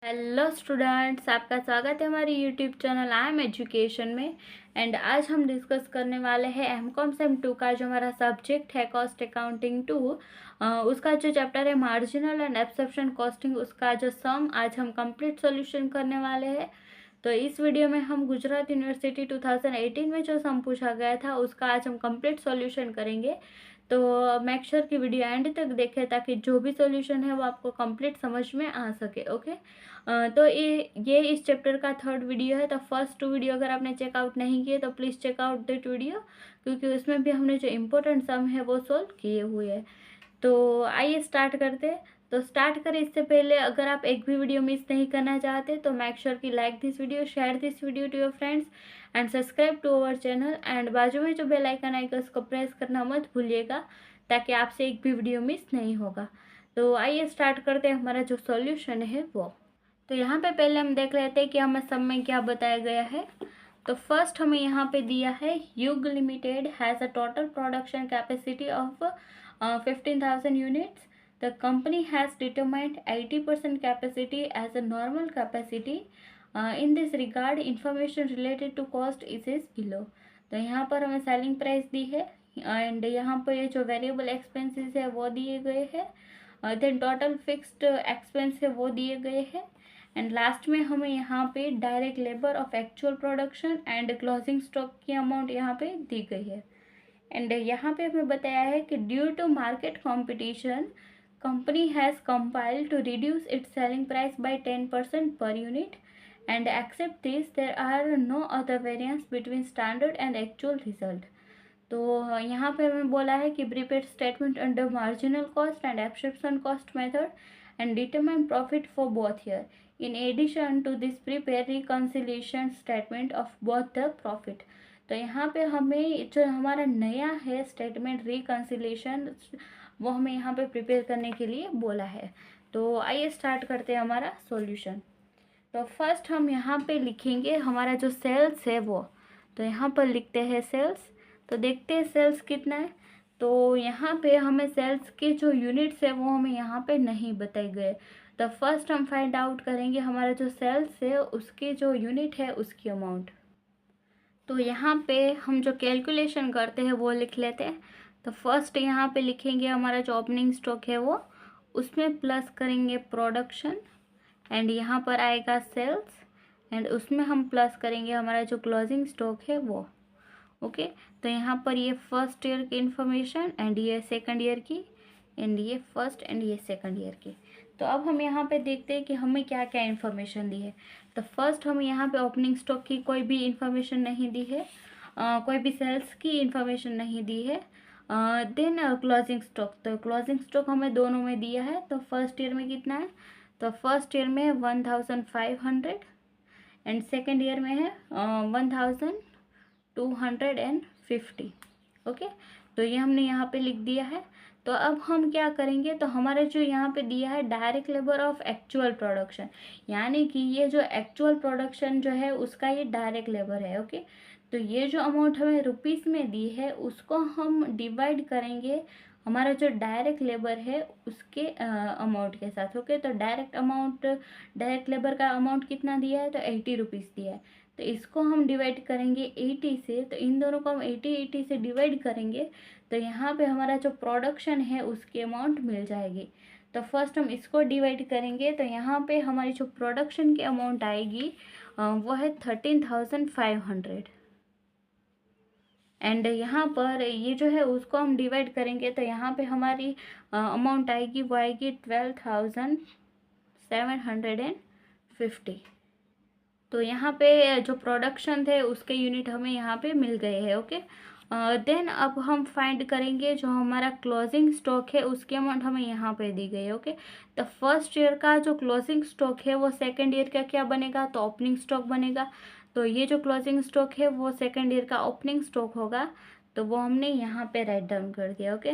Hello students, आपका स्वागत है हमारे YouTube channel I am education में। एंड आज हम डिस्कस करने वाले हैं एमकॉम सेम 2 का जो हमारा सब्जेक्ट है कॉस्ट अकाउंटिंग 2, उसका जो चैप्टर है मार्जिनल एंड एब्जॉर्प्शन कॉस्टिंग, उसका जो सम आज हम कंप्लीट सॉल्यूशन करने वाले हैं। तो इस वीडियो में हम गुजरात यूनिवर्सिटी 2018 में जो सम पूछा गया था उसका आज हम कंप्लीट सॉल्यूशन करेंगे। तो मेक श्योर कि वीडियो एंड तक देखें ताकि जो भी सॉल्यूशन है वो आपको कंप्लीट समझ में आ सके। ओके, तो ये इस चैप्टर का थर्ड वीडियो है। तो फर्स्ट 2 वीडियो अगर आपने चेकआउट नहीं किए तो प्लीज़ चेकआउट दैट वीडियो, क्योंकि उसमें भी हमने जो इम्पोर्टेंट सम है वो सॉल्व किए हुए हैं। तो आइए स्टार्ट करते हैं। तो स्टार्ट करें इससे पहले अगर आप एक भी वीडियो मिस नहीं करना चाहते तो मेक श्योर कि like this video, share this video to your friends and subscribe to our channel. And बाजू में जो बेल आइकन आएगा उसको प्रेस करना मत भूलिएगा ताकि आपसे एक भी वीडियो मिस नहीं होगा। तो आइए स्टार्ट करते हैं हमारा जो सॉल्यूशन है वो। तो यहाँ पे पहले हम देख लेते हैं कि हमें सब में क्या बताया गया है। तो फर्स्ट हमें यहाँ पे दिया है Yug limited has a total production capacity of 15,000 units. The company has determined 80% capacity as a normal capacity. In this regard information related to cost is below. तो यहाँ पर हमें सेलिंग प्राइस दी है एंड यहाँ पर ये जो वेरिएबल एक्सपेंसेस है वो दिए गए हैं। देन टोटल फिक्स्ड एक्सपेंस है वो दिए गए हैं। एंड लास्ट में हमें यहाँ पे direct labour of actual production and closing stock की अमाउंट यहाँ पे दी गई है। एंड यहाँ पे हमें बताया है कि due to market competition company has compiled to reduce its selling price by 10% per unit and except this there are no other variance between standard and actual result. तो यहाँ पे हमें बोला है कि prepare statement under marginal cost and absorption cost method and determine profit for both year. In addition to this prepare reconciliation statement of both the profit. तो यहाँ पे हमें जो हमारा नया है स्टेटमेंट रिकॉन्सिलिएशन वो हमें यहाँ पे प्रिपेयर करने के लिए बोला है। तो आइए स्टार्ट करते हैं हमारा सॉल्यूशन। तो फर्स्ट हम यहाँ पे लिखेंगे हमारा जो सेल्स है वो। तो यहाँ पर लिखते हैं सेल्स। तो देखते हैं सेल्स कितना है। तो यहाँ पे हमें सेल्स के जो यूनिट्स है वो हमें यहाँ पे नहीं बताए गए। तो फर्स्ट हम फाइंड आउट करेंगे हमारा जो सेल्स है उसके जो यूनिट है उसकी अमाउंट। तो यहाँ पे हम जो कैलकुलेशन करते हैं वो लिख लेते हैं। तो फर्स्ट यहाँ पे लिखेंगे हमारा जो ओपनिंग स्टॉक है वो, उसमें प्लस करेंगे प्रोडक्शन एंड यहाँ पर आएगा सेल्स एंड उसमें हम प्लस करेंगे हमारा जो क्लोजिंग स्टॉक है वो। ओके, तो यहाँ पर ये फर्स्ट ईयर की इंफॉर्मेशन एंड ये सेकंड ईयर की एंड ये फर्स्ट एंड ये सेकंड ईयर की। तो अब हम यहाँ पे देखते हैं कि हमें क्या क्या इन्फॉर्मेशन दी है। तो फर्स्ट हम यहाँ पे ओपनिंग स्टॉक की कोई भी इंफॉर्मेशन नहीं दी है, कोई भी सेल्स की इंफॉर्मेशन नहीं दी है। देन क्लोजिंग स्टॉक, तो क्लोजिंग स्टॉक हमें दोनों में दिया है। तो फर्स्ट ईयर में कितना है, तो फर्स्ट ईयर में है 1,500 एंड सेकेंड ईयर में है 1,250। ओके, तो ये हमने यहाँ पे लिख दिया है। तो अब हम क्या करेंगे, तो हमारे जो यहाँ पे दिया है direct labour of actual production, यानी कि ये जो एक्चुअल प्रोडक्शन जो है उसका ये डायरेक्ट लेबर है। ओके, तो ये जो अमाउंट हमें रुपीस में दी है उसको हम डिवाइड करेंगे हमारा जो डायरेक्ट लेबर है उसके अमाउंट के साथ। ओके, तो डायरेक्ट लेबर का अमाउंट कितना दिया है, तो 80 रुपीज़ दिया है। तो इसको हम डिवाइड करेंगे 80 से, तो इन दोनों को हम 80 से डिवाइड करेंगे तो यहाँ पे हमारा जो प्रोडक्शन है उसकी अमाउंट मिल जाएगी। तो फर्स्ट हम इसको डिवाइड करेंगे तो यहाँ पे हमारी जो प्रोडक्शन की अमाउंट आएगी वो है 13,500 एंड यहाँ पर ये जो है उसको हम डिवाइड करेंगे तो यहाँ पे हमारी अमाउंट आएगी वो आएगी 12,750। तो यहाँ पे जो प्रोडक्शन थे उसके यूनिट हमें यहाँ पे मिल गए हैं। ओके, देन अब हम फाइंड करेंगे जो हमारा क्लोजिंग स्टॉक है उसकी अमाउंट हमें यहाँ पे दी गई है। ओके, तो फर्स्ट ईयर का जो क्लोजिंग स्टॉक है वो सेकंड ईयर का क्या बनेगा, तो ओपनिंग स्टॉक बनेगा। तो ये जो क्लोजिंग स्टॉक है वो सेकंड ईयर का ओपनिंग स्टॉक होगा, तो वो हमने यहाँ पे राइट डाउन कर दिया। ओके,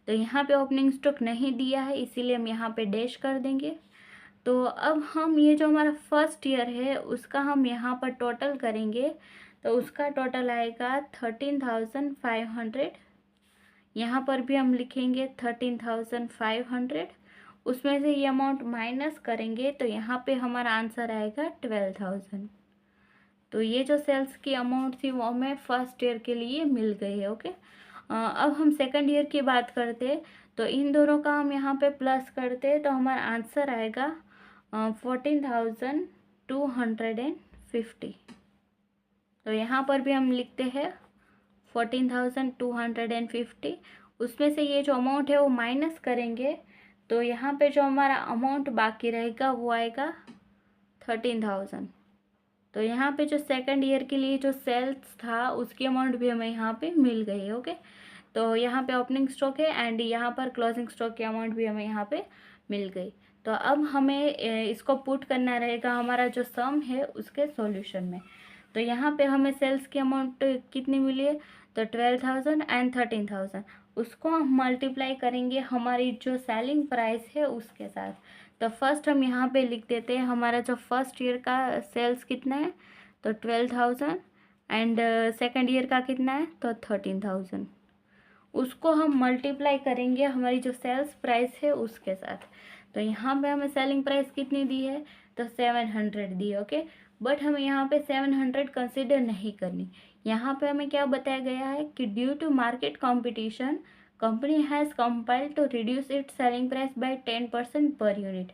तो यहाँ पे ओपनिंग स्टॉक नहीं दिया है इसीलिए हम यहाँ पे डैश कर देंगे। तो अब हम ये जो हमारा फर्स्ट ईयर है उसका हम यहाँ पर टोटल करेंगे तो उसका टोटल आएगा 13,500। यहाँ पर भी हम लिखेंगे 13,500 उसमें से ये अमाउंट माइनस करेंगे तो यहाँ पे हमारा आंसर आएगा 12,000। तो ये जो सेल्स की अमाउंट थी वो हमें फर्स्ट ईयर के लिए मिल गई है। ओके, अब हम सेकंड ईयर की बात करते, तो इन दोनों का हम यहाँ पे प्लस करते तो हमारा आंसर आएगा 14,250। तो यहाँ पर भी हम लिखते हैं 14,250। उसमें से ये जो अमाउंट है वो माइनस करेंगे तो यहाँ पे जो हमारा अमाउंट बाकी रहेगा वो आएगा 13,000। तो यहाँ पे जो सेकंड ईयर के लिए जो सेल्स था उसकी अमाउंट भी हमें यहाँ पे मिल गई है। ओके, तो यहाँ पे ओपनिंग स्टॉक है एंड यहाँ पर क्लोजिंग स्टॉक की अमाउंट भी हमें यहाँ पे मिल गई। तो अब हमें इसको पुट करना रहेगा हमारा जो सम है उसके सॉल्यूशन में। तो यहाँ पे हमें सेल्स की अमाउंट कितनी मिली है, तो 12,000 एंड 13,000। उसको हम मल्टीप्लाई करेंगे हमारी जो सेलिंग प्राइस है उसके साथ। तो फर्स्ट हम यहाँ पे लिख देते हैं हमारा जो फर्स्ट ईयर का सेल्स कितना है, तो 12,000 एंड सेकंड ईयर का कितना है, तो 13,000। उसको हम मल्टीप्लाई करेंगे हमारी जो सेल्स प्राइस है उसके साथ। तो यहाँ पे हमें सेलिंग प्राइस कितनी दी है, तो 700 दी है। ओके, बट हमें यहाँ पे 700 कंसिडर नहीं करनी। यहाँ पे हमें क्या बताया गया है कि due to market competition company has compiled to reduce its selling price by 10% per unit.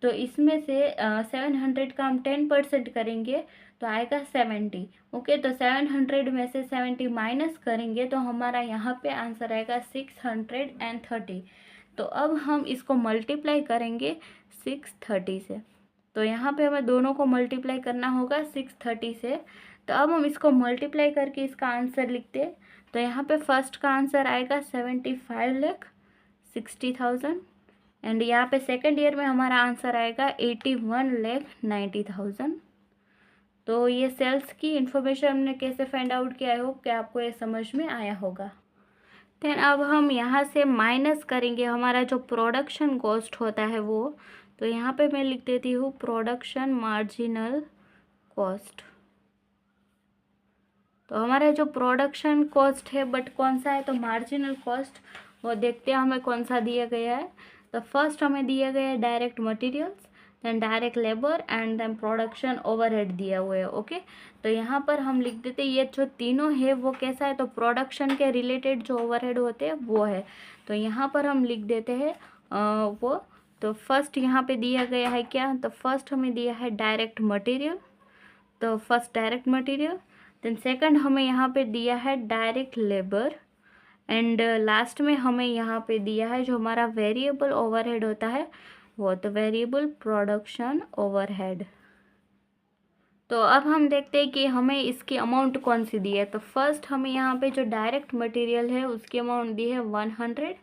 तो इसमें से 700 का हम 10% करेंगे तो आएगा 70। ओके, तो 700 में से 70 माइनस करेंगे तो हमारा यहाँ पे आंसर आएगा 630। तो अब हम इसको मल्टीप्लाई करेंगे 630 से। तो यहाँ पे हमें दोनों को मल्टीप्लाई करना होगा 630 से। तो अब हम इसको मल्टीप्लाई करके इसका आंसर लिखते हैं। तो यहाँ पे फर्स्ट का आंसर आएगा 75,60,000 एंड यहाँ पे सेकंड ईयर में हमारा आंसर आएगा 81,90,000। तो ये सेल्स की इन्फॉर्मेशन हमने कैसे फाइंड आउट किया है, होप कि आपको ये समझ में आया होगा। देन अब हम यहाँ से माइनस करेंगे हमारा जो प्रोडक्शन कॉस्ट होता है वो। तो यहाँ पे मैं लिख देती हूँ प्रोडक्शन मार्जिनल कॉस्ट। तो हमारा जो प्रोडक्शन कॉस्ट है बट कौन सा है, तो मार्जिनल कॉस्ट, वो देखते हैं हमें कौन सा दिया गया है। तो फर्स्ट हमें दिया गया है direct materials, then direct labour and then production overhead दिया हुआ है। ओके, तो यहाँ पर हम लिख देते हैं ये जो तीनों है वो कैसा है, तो प्रोडक्शन के रिलेटेड जो ओवरहेड होते हैं वो है। तो यहाँ पर हम लिख देते हैं वो। तो फर्स्ट यहाँ पे दिया गया है क्या, तो फर्स्ट हमें दिया है डायरेक्ट मटेरियल, तो first direct material, then second हमें यहाँ पे दिया है डायरेक्ट लेबर एंड लास्ट में हमें यहाँ पे दिया है जो हमारा वेरिएबल ओवरहेड होता है वो, तो वेरिएबल प्रोडक्शन ओवरहेड। तो अब हम देखते हैं कि हमें इसकी अमाउंट कौन सी दी है। तो फर्स्ट हमें यहाँ पे जो डायरेक्ट मटेरियल है उसकी अमाउंट दी है 100,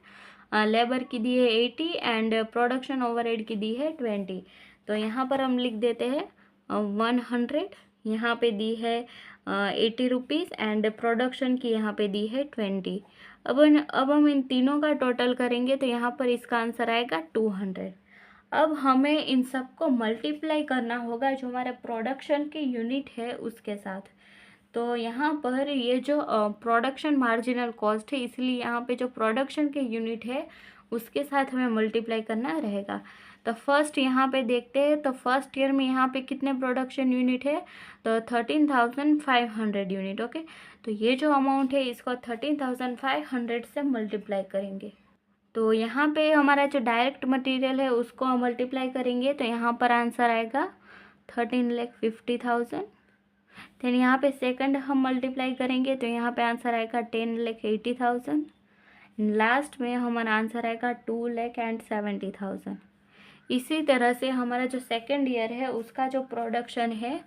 लेबर की दी है 80 एंड प्रोडक्शन ओवरहेड की दी है 20। तो यहाँ पर हम लिख देते हैं 100, यहाँ पे दी है 80 रुपीज़ एंड प्रोडक्शन की यहाँ पे दी है 20। अब हम इन तीनों का टोटल करेंगे तो यहाँ पर इसका आंसर आएगा 200। अब हमें इन सबको मल्टीप्लाई करना होगा जो हमारे प्रोडक्शन के यूनिट है उसके साथ। तो यहाँ पर ये जो प्रोडक्शन मार्जिनल कॉस्ट है, इसलिए यहाँ पे जो प्रोडक्शन के यूनिट है उसके साथ हमें मल्टीप्लाई करना रहेगा। तो फर्स्ट यहाँ पे देखते हैं, तो फर्स्ट ईयर में यहाँ पे कितने प्रोडक्शन यूनिट है, तो 13,500 यूनिट। ओके, तो ये जो अमाउंट है इसको 13,500 से मल्टीप्लाई करेंगे। तो यहाँ पे हमारा जो डायरेक्ट मटेरियल है उसको हम मल्टीप्लाई करेंगे तो यहाँ पर आंसर आएगा 13,50,000। देन यहाँ पे सेकंड हम मल्टीप्लाई करेंगे तो यहाँ पे आंसर आएगा 10,80,000। लास्ट में हमारा आंसर आएगा 2,70,000। इसी तरह से हमारा जो सेकंड ईयर है उसका जो प्रोडक्शन है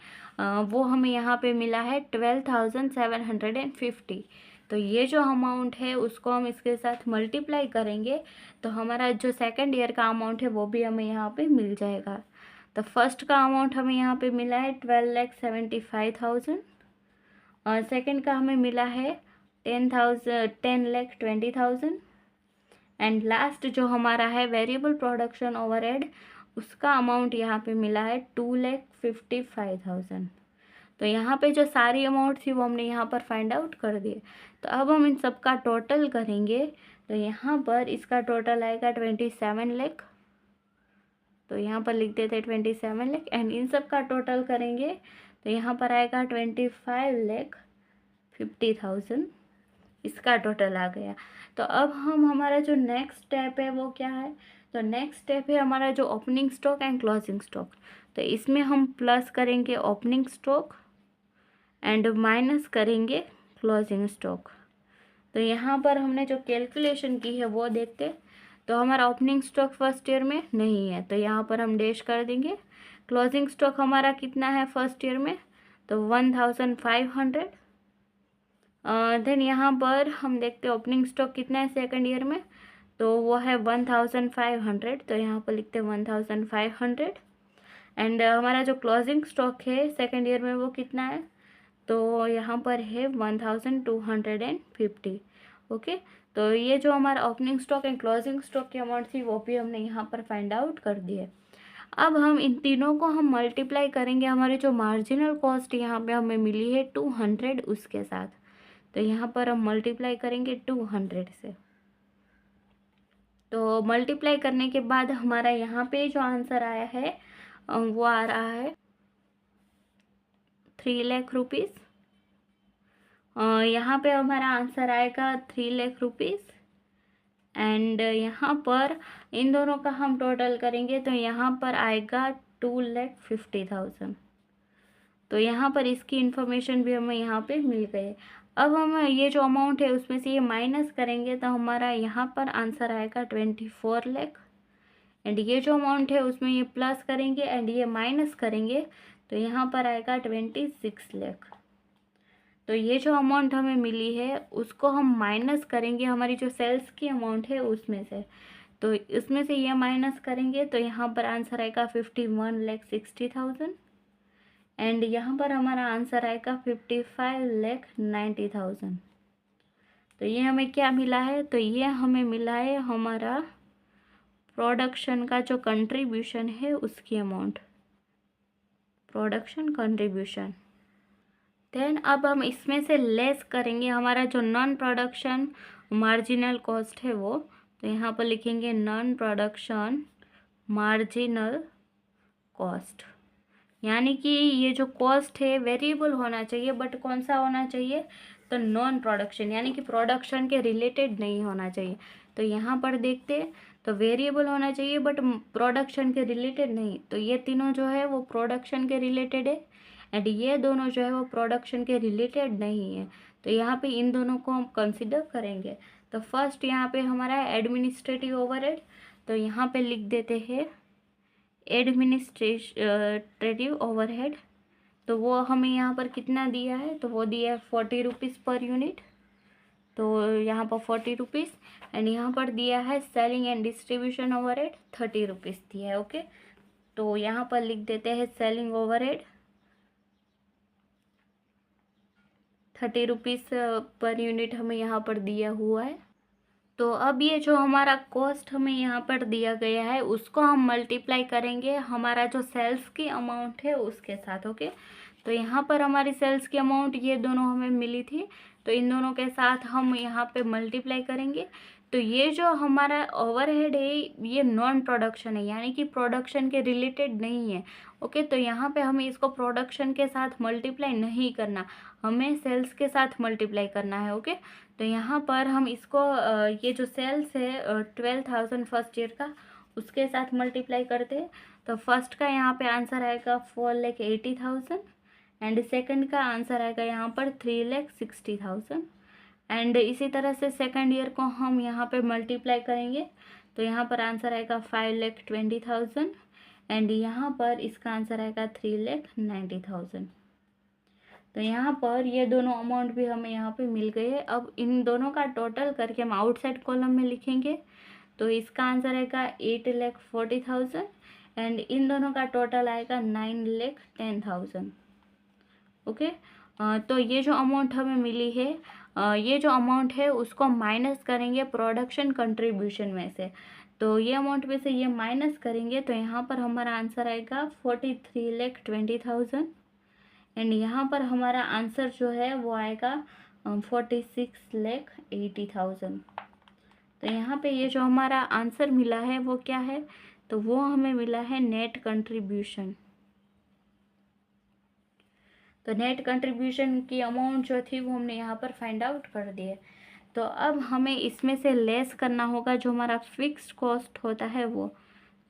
वो हमें यहाँ पे मिला है 12,750। तो ये जो अमाउंट है उसको हम इसके साथ मल्टीप्लाई करेंगे तो हमारा जो सेकंड ईयर का अमाउंट है वो भी हमें यहाँ पे मिल जाएगा। तो फर्स्ट का अमाउंट हमें यहाँ पे मिला है 12,75,000 और सेकंड का हमें मिला है 10,20,000 एंड लास्ट जो हमारा है वेरिएबल प्रोडक्शन ओवरहेड उसका अमाउंट यहाँ पे मिला है 2,55,000। तो यहाँ पे जो सारी अमाउंट थी वो हमने यहाँ पर फाइंड आउट कर दिए। तो अब हम इन सब का टोटल करेंगे तो यहाँ पर इसका टोटल आएगा 27 लाख तो यहाँ पर लिख देते हैं 27 लाख एंड इन सब का टोटल करेंगे तो यहाँ पर आएगा 25,50,000, इसका टोटल आ गया। तो अब हम हमारा जो नेक्स्ट स्टेप है वो क्या है, तो नेक्स्ट स्टेप है हमारा जो opening stock and closing stock. तो इसमें हम प्लस करेंगे ओपनिंग स्टॉक एंड माइनस करेंगे क्लोजिंग स्टॉक। तो यहाँ पर हमने जो कैलकुलेशन की है वो देखते। तो हमारा ओपनिंग स्टॉक फर्स्ट ईयर में नहीं है तो यहाँ पर हम डैश कर देंगे। क्लोजिंग स्टॉक हमारा कितना है फर्स्ट ईयर में, तो 1,500। देन यहाँ पर हम देखते हैं ओपनिंग स्टॉक कितना है सेकंड ईयर में, तो वो है 1,500। तो यहाँ पर लिखते हैं 1,500 एंड हमारा जो क्लोजिंग स्टॉक है सेकंड ईयर में वो कितना है, तो यहाँ पर है 1,250। ओके, तो ये जो हमारा opening stock and closing stock की अमाउंट थी वो भी हमने यहाँ पर फाइंड आउट कर दी है। अब हम इन तीनों को हम मल्टीप्लाई करेंगे, हमारी जो मार्जिनल कॉस्ट यहाँ पे हमें मिली है 200 उसके साथ। तो यहाँ पर हम मल्टीप्लाई करेंगे 200 से। तो मल्टीप्लाई करने के बाद हमारा यहाँ पे जो आंसर आया है वो आ रहा है 3 लाख रुपीज़। यहाँ पे हमारा आंसर आएगा 3 लाख रुपीज़ एंड यहाँ पर इन दोनों का हम टोटल करेंगे तो यहाँ पर आएगा 2,50,000। तो यहाँ पर इसकी इन्फॉर्मेशन भी हमें यहाँ पे मिल गई। अब हम ये जो अमाउंट है उसमें से ये माइनस करेंगे तो हमारा यहाँ पर आंसर आएगा 24 लाख एंड ये जो अमाउंट है उसमें ये प्लस करेंगे एंड ये माइनस करेंगे तो यहाँ पर आएगा 26 लाख। तो ये जो अमाउंट हमें मिली है उसको हम माइनस करेंगे हमारी जो सेल्स की अमाउंट है उसमें से। तो इसमें से ये माइनस करेंगे तो यहाँ पर आंसर आएगा 51,60,000 एंड यहाँ पर हमारा आंसर आएगा 55,90,000। तो ये हमें क्या मिला है, तो ये हमें मिला है हमारा प्रोडक्शन का जो कंट्रीब्यूशन है उसकी अमाउंट, प्रोडक्शन कंट्रीब्यूशन। देन अब हम इसमें से लेस करेंगे हमारा जो नॉन प्रोडक्शन मार्जिनल कॉस्ट है वो। तो यहाँ पर लिखेंगे नॉन प्रोडक्शन मार्जिनल कॉस्ट, यानी कि ये जो कॉस्ट है वेरिएबल होना चाहिए बट कौन सा होना चाहिए, तो नॉन प्रोडक्शन, यानी कि प्रोडक्शन के रिलेटेड नहीं होना चाहिए। तो यहाँ पर देखते तो वेरिएबल होना चाहिए बट प्रोडक्शन के रिलेटेड नहीं। तो ये तीनों जो है वो प्रोडक्शन के रिलेटेड है एंड ये दोनों जो है वो प्रोडक्शन के रिलेटेड नहीं है। तो यहाँ पे इन दोनों को हम कंसिडर करेंगे। तो फर्स्ट यहाँ पे हमारा एडमिनिस्ट्रेटिव ओवरहेड, तो यहाँ पे लिख देते हैं एडमिनिस्ट्रेटिव ओवरहेड। तो वो हमें यहाँ पर कितना दिया है, तो वो दिया है 40 रुपीज़ पर यूनिट। तो यहाँ पर 40 रुपीज़ एंड यहाँ पर दिया है selling and distribution overhead 30 rupees दिया है। ओके, तो यहाँ पर लिख देते हैं selling overhead 30 rupees per unit हमें यहाँ पर दिया हुआ है। तो अब ये जो हमारा कॉस्ट हमें यहाँ पर दिया गया है उसको हम मल्टीप्लाई करेंगे हमारा जो सेल्स की अमाउंट है उसके साथ। ओके, तो यहाँ पर हमारी सेल्स की अमाउंट ये दोनों हमें मिली थी तो इन दोनों के साथ हम यहाँ पे मल्टीप्लाई करेंगे। तो ये जो हमारा ओवरहेड है ये नॉन प्रोडक्शन है, यानी कि प्रोडक्शन के रिलेटेड नहीं है। ओके, तो यहाँ पे हमें इसको प्रोडक्शन के साथ मल्टीप्लाई नहीं करना, हमें सेल्स के साथ मल्टीप्लाई करना है। ओके, तो यहाँ पर हम इसको ये जो सेल्स है 12,000 फर्स्ट ईयर का उसके साथ मल्टीप्लाई करते हैं। तो फर्स्ट का यहाँ पे आंसर आएगा 4,80,000 एंड सेकंड का आंसर आएगा यहाँ पर 3,60,000 एंड इसी तरह से सेकंड ईयर को हम यहाँ पे मल्टीप्लाई करेंगे तो यहाँ पर आंसर आएगा 5,20,000 एंड यहाँ पर इसका आंसर आएगा 3,90,000। तो यहाँ पर ये दोनों अमाउंट भी हमें यहाँ पे मिल गए हैं। अब इन दोनों का टोटल करके हम आउटसाइड कॉलम में लिखेंगे तो इसका आंसर आएगा 8,40,000 एंड इन दोनों का टोटल आएगा 9,10,000। ओके, तो ये जो अमाउंट हमें मिली है ये जो अमाउंट है उसको माइनस करेंगे प्रोडक्शन कंट्रीब्यूशन में से। तो ये अमाउंट में से ये माइनस करेंगे तो यहाँ पर हमारा आंसर आएगा 43,20,000 एंड यहाँ पर हमारा आंसर जो है वो आएगा 46,80,000। तो यहाँ पे ये जो हमारा आंसर मिला है वो क्या है, तो वो हमें मिला है नेट कंट्रीब्यूशन। तो नेट कंट्रीब्यूशन की अमाउंट जो थी वो हमने यहाँ पर फाइंड आउट कर दी है। तो अब हमें इसमें से लेस करना होगा जो हमारा फिक्स्ड कॉस्ट होता है वो,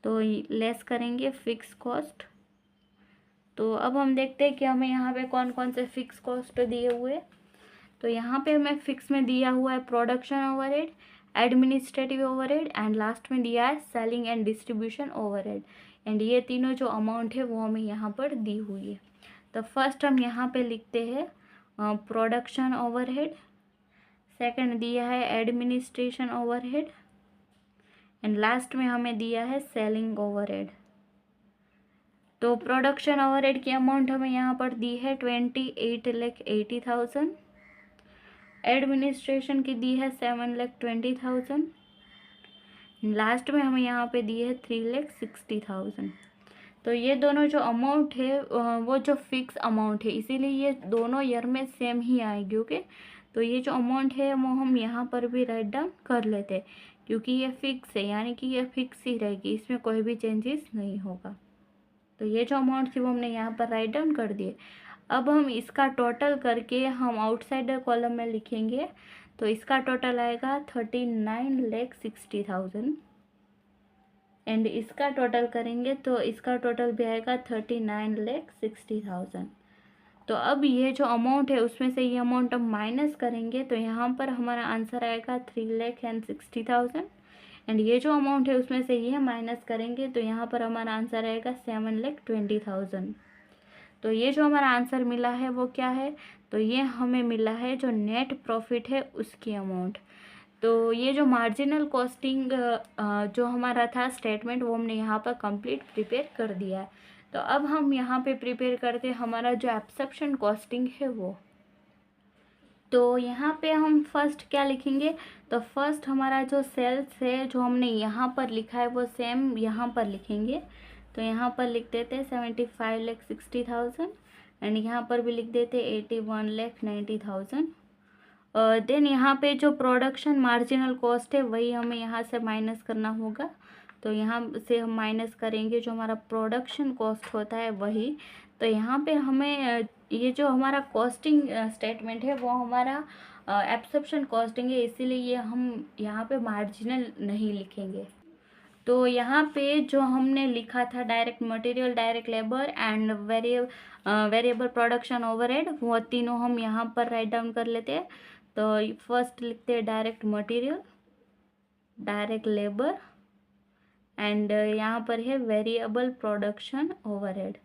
तो लेस करेंगे फिक्स कॉस्ट। तो अब हम देखते हैं कि हमें यहाँ पे कौन कौन से फिक्स कॉस्ट दिए हुए। तो यहाँ पे हमें फिक्स में दिया हुआ है production overhead, administrative overhead and last में दिया है selling and distribution overhead. And ये तीनों जो अमाउंट है वो हमें यहाँ पर दी हुई है। तो फर्स्ट हम यहाँ पे लिखते हैं प्रोडक्शन ओवरहेड, सेकंड दिया है एडमिनिस्ट्रेशन ओवरहेड एंड लास्ट में हमें दिया है सेलिंग ओवरहेड। तो प्रोडक्शन ओवरहेड की अमाउंट हमें यहाँ पर दी है 28,80,000, एडमिनिस्ट्रेशन की दी है 7,20,000, लास्ट में हमें यहाँ पे दी है 3,60,000। तो ये दोनों जो अमाउंट है वो जो फिक्स अमाउंट है, इसीलिए ये दोनों ईयर में सेम ही आएगी। ओके, तो ये जो अमाउंट है वो हम यहाँ पर भी राइट डाउन कर लेते हैं, क्योंकि ये फिक्स है, यानी कि ये फिक्स ही रहेगी, इसमें कोई भी चेंजेस नहीं होगा। तो ये जो अमाउंट थी वो हमने यहाँ पर राइट डाउन कर दिए। अब हम इसका टोटल करके हम आउटसाइडर कॉलम में लिखेंगे। तो इसका टोटल आएगा 39,60,000 एंड इसका टोटल करेंगे तो इसका टोटल भी आएगा 39,60,000। तो अब ये जो अमाउंट है उसमें से ये अमाउंट हम माइनस करेंगे, तो यहाँ पर हमारा आंसर आएगा 3,60,000 एंड ये जो अमाउंट है उसमें से ये माइनस करेंगे तो यहाँ पर हमारा आंसर आएगा 7,20,000। तो ये जो हमारा आंसर मिला है वो क्या है, तो ये हमें मिला है जो नेट प्रॉफिट है उसकी अमाउंट। तो ये जो मार्जिनल कॉस्टिंग जो हमारा था स्टेटमेंट वो हमने यहाँ पर कंप्लीट प्रिपेयर कर दिया है। तो अब हम यहाँ पे प्रिपेयर करते हैं हमारा जो एब्सॉर्प्शन कॉस्टिंग है वो। तो यहाँ पे हम फर्स्ट क्या लिखेंगे, तो फर्स्ट हमारा जो सेल्स है जो हमने यहाँ पर लिखा है वो सेम यहाँ पर लिखेंगे। तो यहाँ पर लिख देते 75,60,000 एंड यहाँ पर भी लिख देते 81,90,000। देन यहाँ पे जो प्रोडक्शन मार्जिनल कॉस्ट है वही हमें यहाँ से माइनस करना होगा। तो यहाँ से हम माइनस करेंगे जो हमारा प्रोडक्शन कॉस्ट होता है वही। तो यहाँ पे हमें ये जो हमारा कॉस्टिंग स्टेटमेंट है वो हमारा एब्सॉर्प्शन कॉस्टिंग है, इसीलिए ये हम यहाँ पे मार्जिनल नहीं लिखेंगे। तो यहाँ पे जो हमने लिखा था direct material, direct labour and variable production overhead, वो तीनों हम यहाँ पर राइट डाउन कर लेते हैं। तो फर्स्ट लिखते हैं direct material, direct labour and यहाँ पर है वेरिएबल प्रोडक्शन ओवरहेड।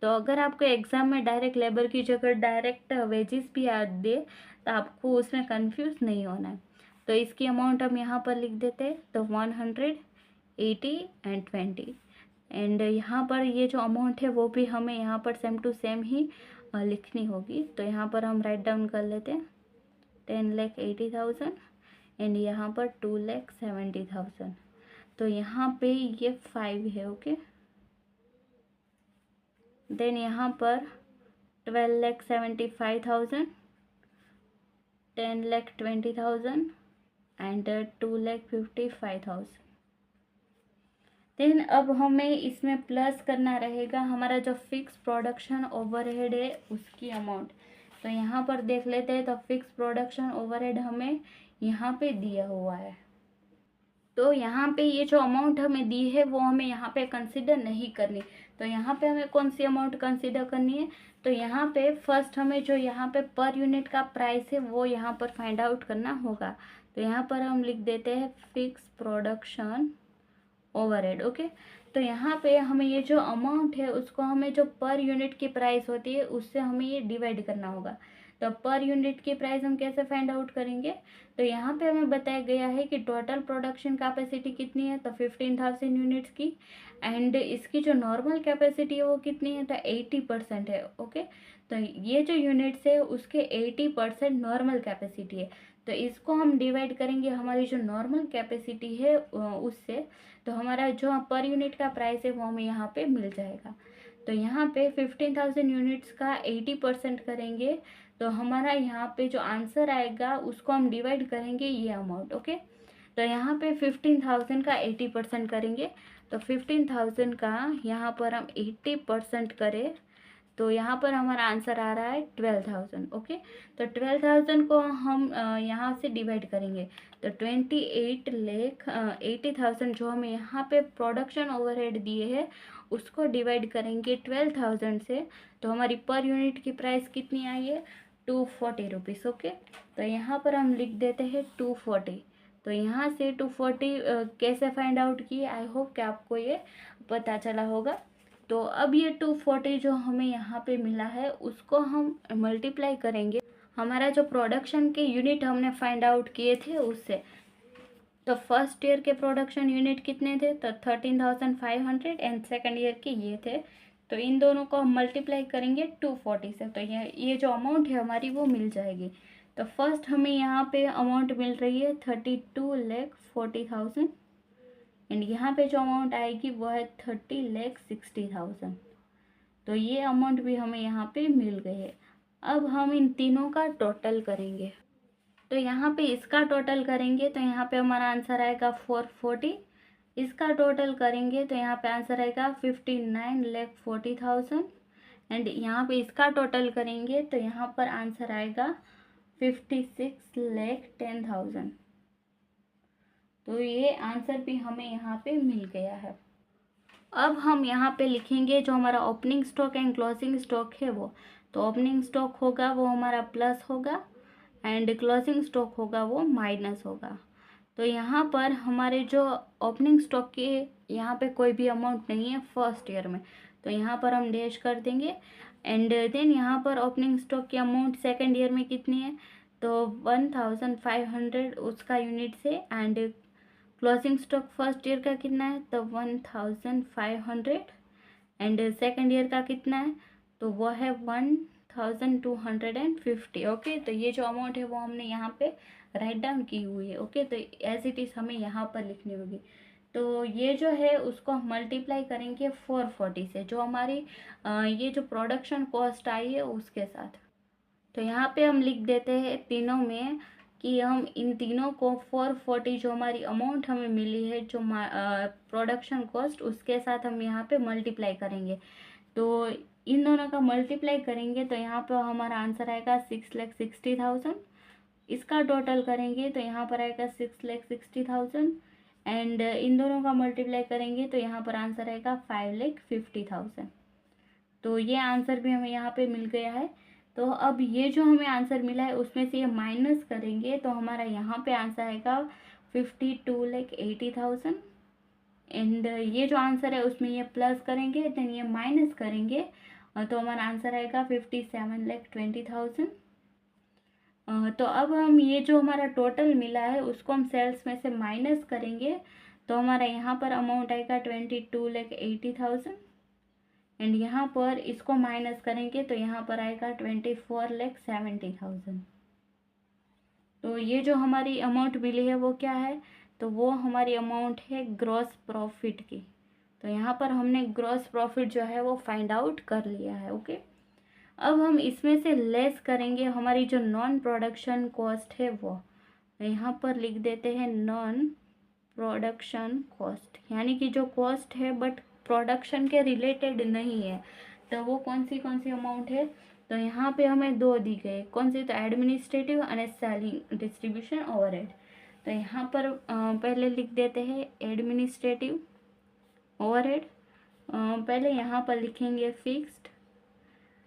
तो अगर आपको एग्ज़ाम में डायरेक्ट लेबर की जगह डायरेक्ट वेजेस भी आ दे तो आपको उसमें कंफ्यूज नहीं होना है। तो इसकी अमाउंट हम यहाँ पर लिख देते हैं, तो 100, 80 एंड 20 एंड यहाँ पर ये जो अमाउंट है वो भी हमें यहाँ पर सेम टू सेम ही लिखनी होगी। तो यहाँ पर हम राइट डाउन कर लेते हैं 10,80,000 एंड यहाँ पर 2,70,000। तो यहाँ पे ये 5 है। ओके, देन यहाँ पर 12,75,000, 10,20,000 एंड 2,55,000। देन अब हमें इसमें प्लस करना रहेगा हमारा जो फिक्स प्रोडक्शन ओवरहेड है उसकी अमाउंट। तो यहाँ पर देख लेते हैं, तो फिक्स प्रोडक्शन ओवरहेड हमें यहाँ पे दिया हुआ है। तो यहाँ पे ये जो अमाउंट हमें दी है वो हमें यहाँ पे कंसिडर नहीं करनी। तो यहाँ पे हमें कौन सी अमाउंट कंसिडर करनी है, तो यहाँ पे फर्स्ट हमें जो यहाँ पे पर यूनिट का प्राइस है वो यहाँ पर फाइंड आउट करना होगा। तो यहाँ पर हम लिख देते हैं फिक्स प्रोडक्शन ओवरहेड। ओके, तो यहाँ पे हमें ये जो अमाउंट है उसको हमें जो पर यूनिट की प्राइस होती है उससे हमें ये डिवाइड करना होगा। तो पर यूनिट की प्राइस हम कैसे फाइंड आउट करेंगे, तो यहाँ पे हमें बताया गया है कि टोटल प्रोडक्शन कैपेसिटी कितनी है, तो 15,000 यूनिट्स की एंड इसकी जो नॉर्मल कैपेसिटी है वो कितनी है, तो 80% है। ओके, तो ये जो यूनिट्स है उसके 80% नॉर्मल कैपेसिटी है। तो इसको हम डिवाइड करेंगे हमारी जो नॉर्मल कैपेसिटी है उससे, तो हमारा जो पर यूनिट का प्राइस है वो हमें यहाँ पे मिल जाएगा। तो यहाँ पे 15,000 यूनिट्स का 80% करेंगे तो हमारा यहाँ पे जो आंसर आएगा उसको हम डिवाइड करेंगे ये अमाउंट। ओके, तो यहाँ पे 15,000 का 80% करेंगे, तो 15,000 का यहाँ पर हम 80% करें तो यहाँ पर हमारा आंसर आ रहा है 12,000। ओके, तो 12,000 को हम यहाँ से डिवाइड करेंगे, तो 80,000 जो हमें यहाँ पे प्रोडक्शन ओवरहेड दिए हैं उसको डिवाइड करेंगे 12,000 से, तो हमारी पर यूनिट की प्राइस कितनी आई है, 240 रुपीज़। ओके, तो यहाँ पर हम लिख देते हैं 240। तो यहाँ से 240 कैसे फाइंड आउट किए, आई होप कि आपको ये पता चला होगा। तो अब ये 240 जो हमें यहाँ पे मिला है उसको हम मल्टीप्लाई करेंगे हमारा जो प्रोडक्शन के यूनिट हमने फाइंड आउट किए थे उससे। तो फर्स्ट ईयर के प्रोडक्शन यूनिट कितने थे, तो 13,500 एंड सेकेंड ईयर के ये थे। तो इन दोनों को हम मल्टीप्लाई करेंगे 240 से, तो ये जो अमाउंट है हमारी वो मिल जाएगी। तो फर्स्ट हमें यहाँ पे अमाउंट मिल रही है 32,40,000 एंड यहाँ पे जो अमाउंट आएगी वो है 30,60,000। तो ये अमाउंट भी हमें यहाँ पे मिल गई है। अब हम इन तीनों का टोटल करेंगे, तो यहाँ पे इसका टोटल करेंगे तो यहाँ पे हमारा आंसर आएगा 440। इसका टोटल करेंगे तो यहाँ पे आंसर आएगा 59,40,000 एंड यहाँ पे इसका टोटल करेंगे तो यहाँ पर आंसर आएगा 56,10,000। तो ये आंसर भी हमें यहाँ पे मिल गया है। अब हम यहाँ पे लिखेंगे जो हमारा opening stock and closing stock है वो, तो ओपनिंग स्टॉक होगा वो हमारा प्लस होगा एंड क्लोजिंग स्टॉक होगा वो माइनस होगा। तो यहाँ पर हमारे जो ओपनिंग स्टॉक के यहाँ पे कोई भी अमाउंट नहीं है फर्स्ट ईयर में, तो यहाँ पर हम डैश कर देंगे एंड देन यहाँ पर ओपनिंग स्टॉक की अमाउंट सेकेंड ईयर में कितनी है, तो 1,500 उसका यूनिट से and closing stock first year का कितना है, तो 1,500 एंड सेकेंड ईयर का कितना है, तो वो है 1,250। ओके, तो ये जो अमाउंट है वो हमने यहाँ पे राइट डाउन की हुई है। ओके, तो एज इट इज़ हमें यहाँ पर लिखनी होगी। तो ये जो है उसको हम मल्टीप्लाई करेंगे 440 से, जो हमारी ये जो प्रोडक्शन कॉस्ट आई है उसके साथ। तो यहाँ पे हम लिख देते हैं तीनों में कि हम इन तीनों को 440 जो हमारी अमाउंट हमें मिली है जो प्रोडक्शन कॉस्ट उसके साथ हम यहाँ पे मल्टीप्लाई करेंगे। तो इन दोनों का मल्टीप्लाई करेंगे तो यहाँ पर हमारा आंसर आएगा 6,60,000। इसका टोटल करेंगे तो यहाँ पर आएगा 6,60,000 एंड इन दोनों का मल्टीप्लाई करेंगे तो यहाँ पर आंसर आएगा 5,50,000। तो ये आंसर भी हमें यहाँ पे मिल गया है। तो अब ये जो हमें आंसर मिला है उसमें से ये माइनस करेंगे तो हमारा यहाँ पे आंसर आएगा 52,80,000 एंड ये जो आंसर है उसमें ये प्लस करेंगे देन ये माइनस करेंगे तो हमारा आंसर आएगा 57,20,000। तो अब हम ये जो हमारा टोटल मिला है उसको हम सेल्स में से माइनस करेंगे तो हमारा यहाँ पर अमाउंट आएगा 22,80,000 एंड यहाँ पर इसको माइनस करेंगे तो यहाँ पर आएगा 24,70,000। तो ये जो हमारी अमाउंट मिली है वो क्या है, तो वो हमारी अमाउंट है ग्रॉस प्रॉफिट की। तो यहाँ पर हमने ग्रॉस प्रॉफिट जो है वो फाइंड आउट कर लिया है। ओके, अब हम इसमें से लेस करेंगे हमारी जो नॉन प्रोडक्शन कॉस्ट है वो, यहाँ पर लिख देते हैं नॉन प्रोडक्शन कॉस्ट, यानी कि जो कॉस्ट है बट प्रोडक्शन के रिलेटेड नहीं है। तो वो कौन सी अमाउंट है, तो यहाँ पे हमें दो दी गई, कौन सी, तो administrative and selling distribution overhead. तो यहाँ पर पहले लिख देते हैं एडमिनिस्ट्रेटिव ओवरहेड, पहले यहाँ पर लिखेंगे फिक्स्ड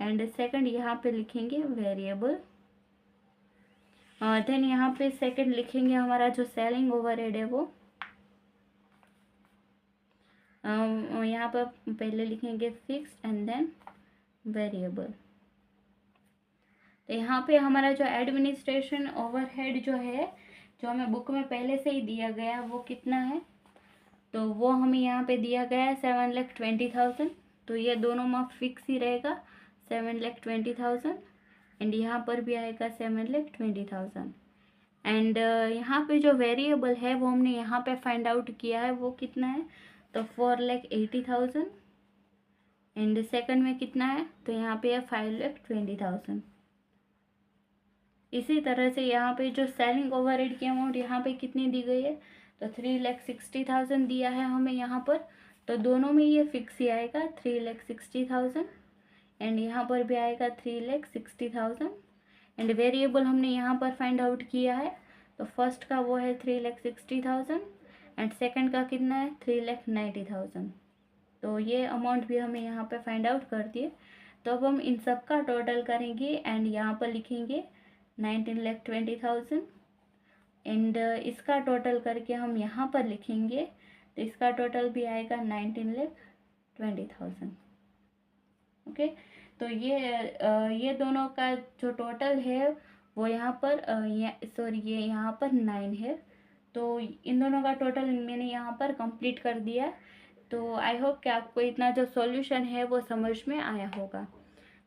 एंड सेकंड यहाँ पे लिखेंगे वेरिएबल, देन यहाँ पे सेकंड लिखेंगे हमारा जो सेलिंग ओवरहेड है वो यहाँ पर पहले लिखेंगे फिक्स्ड एंड देन वेरिएबल। तो यहाँ पे हमारा जो एडमिनिस्ट्रेशन ओवरहेड जो है जो हमें बुक में पहले से ही दिया गया वो कितना है, तो वो हमें यहाँ पे दिया गया है 7,20,000। तो ये दोनों में फिक्स ही रहेगा 7,20,000 एंड यहाँ पर भी आएगा 7,20,000 एंड यहाँ पे जो वेरिएबल है वो हमने यहाँ पे फाइंड आउट किया है वो कितना है, तो 4,80,000 एंड सेकंड में कितना है, तो यहाँ पे है 5,20,000। इसी तरह से यहाँ पे जो सेलिंग ओवरहेड की अमाउंट यहाँ पे कितनी दी गई है, तो 3,60,000 दिया है हमें यहाँ पर, तो दोनों में ये फिक्स ही आएगा 3,60,000 एंड यहाँ पर भी आएगा 3,60,000 एंड वेरिएबल हमने यहाँ पर फाइंड आउट किया है, तो फर्स्ट का वो है 3,60,000 एंड सेकंड का कितना है 3,90,000। तो ये अमाउंट भी हमें यहाँ पे फाइंड आउट कर दिए। तो अब हम इन सब का टोटल करेंगे एंड यहाँ पर लिखेंगे 19,20,000 एंड इसका टोटल करके हम यहाँ पर लिखेंगे, तो इसका टोटल भी आएगा 19,20,000। ओके, तो ये दोनों का जो टोटल है वो यहाँ पर ये यहाँ पर 9 है। तो इन दोनों का टोटल मैंने यहाँ पर कंप्लीट कर दिया। तो आई होप कि आपको इतना जो सॉल्यूशन है वो समझ में आया होगा।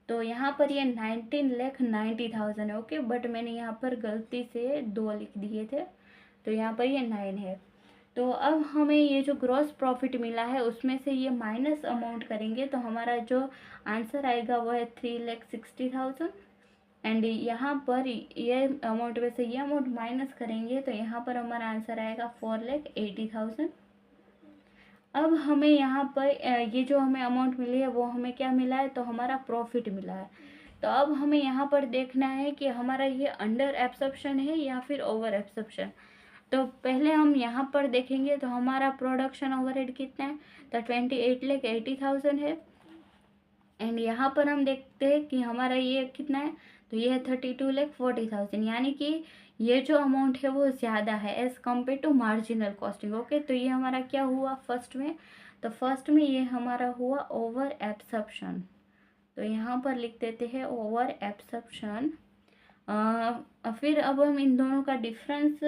तो यहाँ पर ये 19,90,000 है। ओके, बट मैंने यहाँ पर गलती से 2 लिख दिए थे, तो यहाँ पर ये 9 है। तो अब हमें ये जो ग्रॉस प्रॉफिट मिला है उसमें से ये माइनस अमाउंट करेंगे, तो हमारा जो आंसर आएगा वो है 3,60,000 एंड यहाँ पर ये अमाउंट में से ये अमाउंट माइनस करेंगे, तो यहाँ पर हमारा आंसर आएगा 4,80,000। अब हमें यहाँ पर ये जो हमें अमाउंट मिली है वो हमें क्या मिला है, तो हमारा प्रॉफिट मिला है। तो अब हमें यहाँ पर देखना है कि हमारा ये अंडर एब्सॉर्प्शन है या फिर ओवर एब्सॉर्प्शन। तो पहले हम यहाँ पर देखेंगे, तो हमारा प्रोडक्शन ओवरहेड कितना है, तो 28,80,000 है एंड यहाँ पर हम देखते हैं कि हमारा ये कितना है, तो ये है 32,40,000, यानी कि ये जो अमाउंट है वो ज़्यादा है as compare to marginal costing. Okay, तो ये हमारा क्या हुआ फर्स्ट में, तो फर्स्ट में ये हमारा हुआ ओवर एब्सॉर्प्शन। तो यहाँ पर लिख देते हैं ओवर एब्सॉर्प्शन। फिर अब हम इन दोनों का डिफरेंस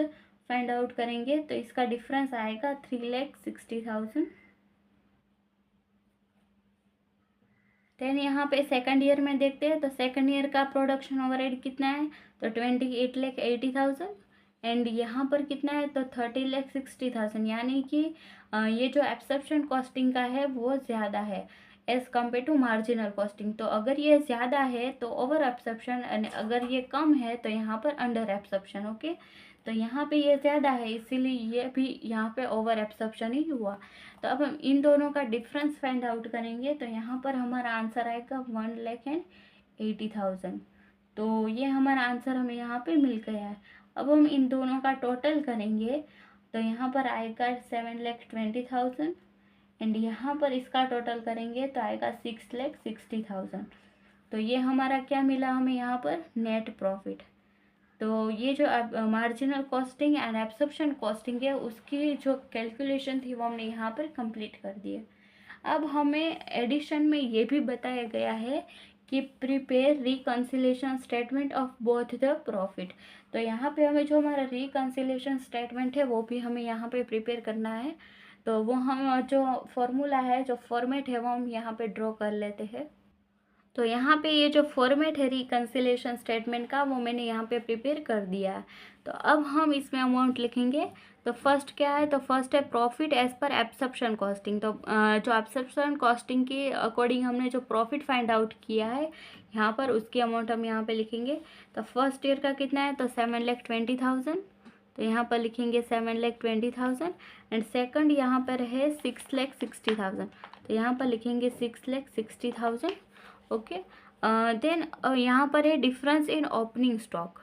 फाइंड आउट करेंगे, तो इसका डिफरेंस आएगा 3,60,000। देन यहाँ पे सेकंड ईयर में देखते हैं, तो सेकंड ईयर का प्रोडक्शन ओवरहेड कितना है, तो 28,80,000 एंड यहाँ पर कितना है, तो 30,60,000, यानी कि ये जो एब्सॉर्प्शन कॉस्टिंग का है वो ज़्यादा है as compare to marginal costing. तो अगर ये ज़्यादा है तो ओवर एब्सॉर्प्शन, अगर ये कम है तो यहाँ पर अंडर एब्सॉर्प्शन। ओके, तो यहाँ पे ये ज़्यादा है इसीलिए ये भी यहाँ पे ओवर एब्सॉर्प्शन ही हुआ। तो अब हम इन दोनों का डिफरेंस फाइंड आउट करेंगे, तो यहाँ पर हमारा आंसर आएगा 1,80,000। तो ये हमारा आंसर हमें यहाँ पे मिल गया है। अब हम इन दोनों का टोटल करेंगे, तो यहाँ पर आएगा 7,20,000 एंड यहाँ पर इसका टोटल करेंगे तो आएगा 6,60,000। तो ये हमारा क्या मिला हमें यहाँ पर, नेट प्रॉफिट। तो ये जो marginal costing and absorption costing है उसकी जो कैलकुलेशन थी वो हमने यहाँ पर कंप्लीट कर दी है। अब हमें एडिशन में ये भी बताया गया है कि prepare reconciliation statement of both the profit. तो यहाँ पे हमें जो हमारा रिकन्सिलेशन स्टेटमेंट है वो भी हमें यहाँ पे प्रिपेयर करना है। तो वो हम जो फॉर्मूला है, जो फॉर्मेट है वो हम यहाँ पे ड्रॉ कर लेते हैं। तो यहाँ पे ये जो फॉर्मेट है रिकन्सिलेशन स्टेटमेंट का वो मैंने यहाँ पे प्रिपेयर कर दिया है। तो अब हम इसमें अमाउंट लिखेंगे। तो फर्स्ट क्या है, तो फर्स्ट है profit as per absorption costing. तो जो एब्सॉर्प्शन कॉस्टिंग के अकॉर्डिंग हमने जो प्रॉफिट फाइंड आउट किया है यहाँ पर उसकी अमाउंट हम यहाँ पे लिखेंगे। तो फर्स्ट ईयर का कितना है, तो 7,20,000, तो यहाँ पर लिखेंगे 7,20,000 एंड सेकंड यहाँ पर है 6,60,000, तो यहाँ पर लिखेंगे 6,60,000। ओके, देन यहाँ पर है डिफरेंस इन ओपनिंग स्टॉक।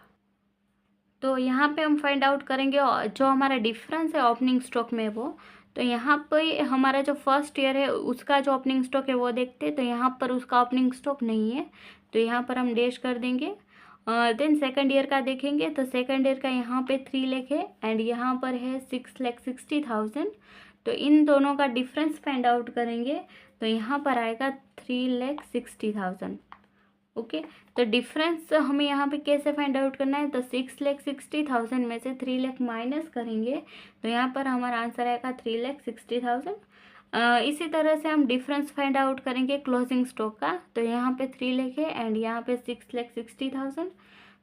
तो यहाँ पे हम फाइंड आउट करेंगे जो हमारा डिफरेंस है ओपनिंग स्टॉक में वो। तो यहाँ पे हमारा जो फर्स्ट ईयर है उसका जो ओपनिंग स्टॉक है वो देखते हैं, तो यहाँ पर उसका ओपनिंग स्टॉक नहीं है, तो यहाँ पर हम डैश कर देंगे। देन सेकंड ईयर का देखेंगे, तो सेकंड ईयर का यहाँ पे 3 लाख है एंड यहाँ पर है 6,60,000। तो इन दोनों का डिफरेंस फाइंड आउट करेंगे, तो यहाँ पर आएगा 3,60,000। ओके, तो डिफरेंस हमें यहाँ पे कैसे फाइंड आउट करना है, तो 6,60,000 में से 3 लाख माइनस करेंगे, तो यहाँ पर हमारा आंसर आएगा 3,60,000। इसी तरह से हम डिफरेंस फाइंड आउट करेंगे क्लोजिंग स्टॉक का। तो यहाँ पे 3 लाख है एंड यहाँ पे 6,60,000,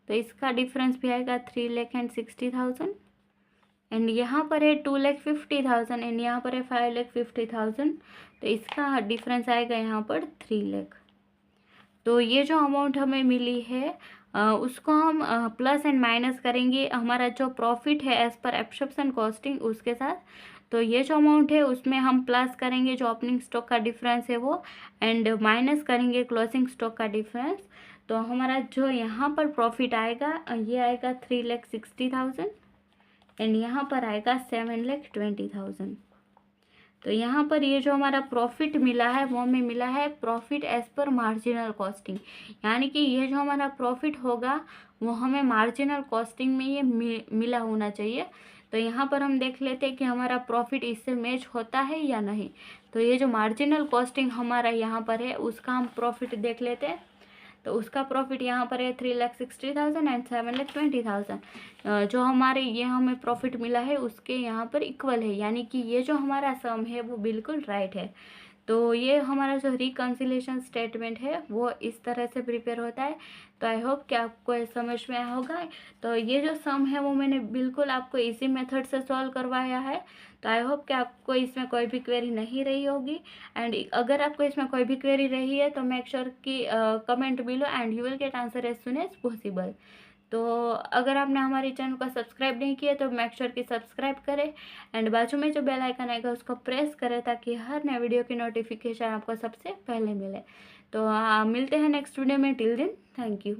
तो इसका डिफरेंस भी आएगा 3,60,000 एंड यहाँ पर है 2,50,000 एंड यहाँ पर है 5,50,000, तो इसका डिफरेंस आएगा यहाँ पर 3 लाख। तो ये जो अमाउंट हमें मिली है उसको हम प्लस एंड माइनस करेंगे हमारा जो प्रॉफिट है एज़ पर एब्जॉर्प्शन कॉस्टिंग उसके साथ। तो ये जो अमाउंट है उसमें हम प्लस करेंगे जो ओपनिंग स्टॉक का डिफरेंस है वो, एंड माइनस करेंगे क्लोजिंग स्टॉक का डिफरेंस। तो हमारा जो यहाँ पर प्रॉफिट आएगा ये आएगा 3,60,000 एंड यहाँ पर आएगा 7,20,000। तो यहाँ पर ये जो हमारा प्रॉफिट मिला है वो हमें मिला है profit as per marginal costing, यानी कि ये जो हमारा प्रॉफिट होगा वो हमें मार्जिनल कॉस्टिंग में ये मिला होना चाहिए। तो यहाँ पर हम देख लेते हैं कि हमारा प्रॉफिट इससे मैच होता है या नहीं। तो ये जो मार्जिनल कॉस्टिंग हमारा यहाँ पर है उसका हम प्रॉफिट देख लेते हैं। तो उसका प्रॉफिट यहाँ पर है 3,60,000 एंड 7,20,000। जो हमारे ये हमें प्रॉफिट मिला है उसके यहाँ पर इक्वल है, यानी कि ये जो हमारा सम है वो बिल्कुल राइट है। तो ये हमारा जो रिकन्सिलेशन स्टेटमेंट है वो इस तरह से प्रिपेयर होता है। तो आई होप कि आपको ये समझ में आया होगा। तो ये जो सम है वो मैंने बिल्कुल आपको इजी मेथड से सॉल्व करवाया है। तो आई होप कि आपको इसमें कोई भी क्वेरी नहीं रही होगी, एंड अगर आपको इसमें कोई भी क्वेरी रही है तो मेक श्योर कि comment below and you will get answer as soon as possible. तो अगर आपने हमारे चैनल को सब्सक्राइब नहीं किया तो मेक श्योर कि सब्सक्राइब करें एंड बाजू में जो बेल आइकन आएगा उसको प्रेस करें ताकि हर नए वीडियो की नोटिफिकेशन आपको सबसे पहले मिले। तो मिलते हैं नेक्स्ट वीडियो में। Till then thank you.